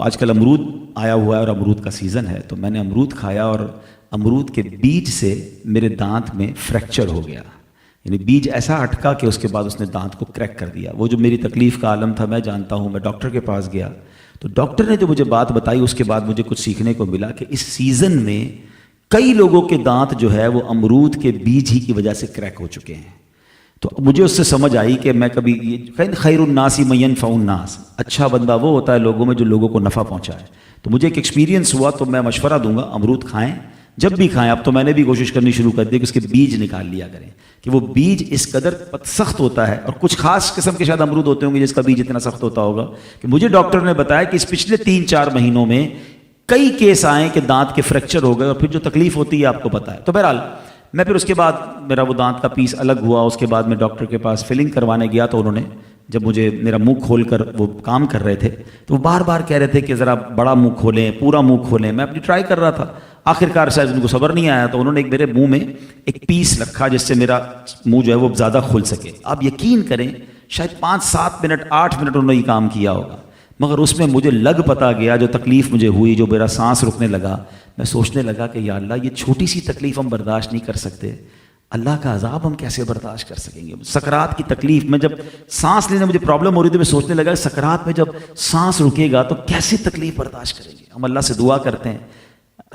आजकल अमरूद आया हुआ है और अमरूद का सीज़न है, तो मैंने अमरूद खाया और अमरूद के बीज से मेरे दांत में फ्रैक्चर हो गया। यानी बीज ऐसा अटका कि उसके बाद उसने दांत को क्रैक कर दिया। वो जो मेरी तकलीफ़ का आलम था मैं जानता हूँ। मैं डॉक्टर के पास गया तो डॉक्टर ने जो मुझे बात बताई उसके बाद मुझे कुछ सीखने को मिला कि इस सीज़न में कई लोगों के दांत जो है वो अमरूद के बीज ही की वजह से क्रैक हो चुके हैं। तो मुझे उससे समझ आई कि मैं कभी ये खैरुन्नासी मय्यन फ़उन्नास, अच्छा बंदा वो होता है लोगों में जो लोगों को नफ़ा पहुँचाए। तो मुझे एक एक्सपीरियंस हुआ, तो मैं मशवरा दूंगा अमरूद खाएं, जब भी खाएं। अब तो मैंने भी कोशिश करनी शुरू कर दी कि उसके बीज निकाल लिया करें, कि वो बीज इस कदर सख्त होता है। और कुछ खास किस्म के शायद अमरूद होते होंगे जिसका बीज इतना सख्त होता होगा कि मुझे डॉक्टर ने बताया कि इस पिछले 3-4 महीनों में कई केस आए कि दांत के फ्रैक्चर हो गए, और फिर जो तकलीफ होती है आपको पता है। तो बहरहाल मैं फिर उसके बाद मेरा वो दांत का पीस अलग हुआ, उसके बाद मैं डॉक्टर के पास फिलिंग करवाने गया। तो उन्होंने जब मुझे मेरा मुंह खोल कर वो काम कर रहे थे तो वो बार बार कह रहे थे कि ज़रा बड़ा मुंह खोलें, पूरा मुंह खोलें। मैं अपनी ट्राई कर रहा था, आखिरकार शायद उनको सब्र नहीं आया तो उन्होंने मेरे मुंह में एक पीस रखा जिससे मेरा मुंह जो है वो ज़्यादा खुल सके। आप यकीन करें शायद 5-7 मिनट 8 मिनट उन्होंने ये काम किया होगा, मगर उसमें मुझे लग पता गया जो तकलीफ़ मुझे हुई, जो मेरा सांस रुकने लगा। मैं सोचने लगा कि या अल्लाह, ये छोटी सी तकलीफ़ हम बर्दाश्त नहीं कर सकते, अल्लाह का अजाब हम कैसे बर्दाश्त कर सकेंगे। सकरात की तकलीफ़ में जब सांस लेने मुझे प्रॉब्लम हो रही थी, मैं सोचने लगा सकरात में जब सांस रुकेगा तो कैसी तकलीफ़ बर्दाश्त करेंगे। हम अल्लाह से दुआ करते हैं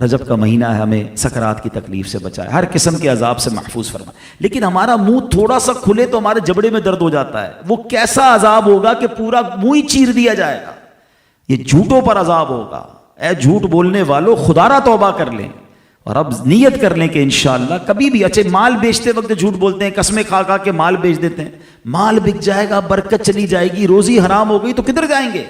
रजब का महीना है, हमें सकरात की तकलीफ से बचाए, हर किस्म के अजाब से महफूज फरमा। लेकिन हमारा मुंह थोड़ा सा खुले तो हमारे जबड़े में दर्द हो जाता है। वो कैसा अजाब होगा कि पूरा मुंह ही चीर दिया जाएगा। ये झूठों पर अजाब होगा। ऐ झूठ बोलने वालों, खुदारा तौबा कर लें और अब नियत कर लें कि इंशाअल्लाह कभी भी, अच्छे माल बेचते वक्त झूठ बोलते हैं, कसमें खा खा के माल बेच देते हैं, माल बिक जाएगा, बरकत चली जाएगी, रोजी हराम हो गई तो किधर जाएंगे।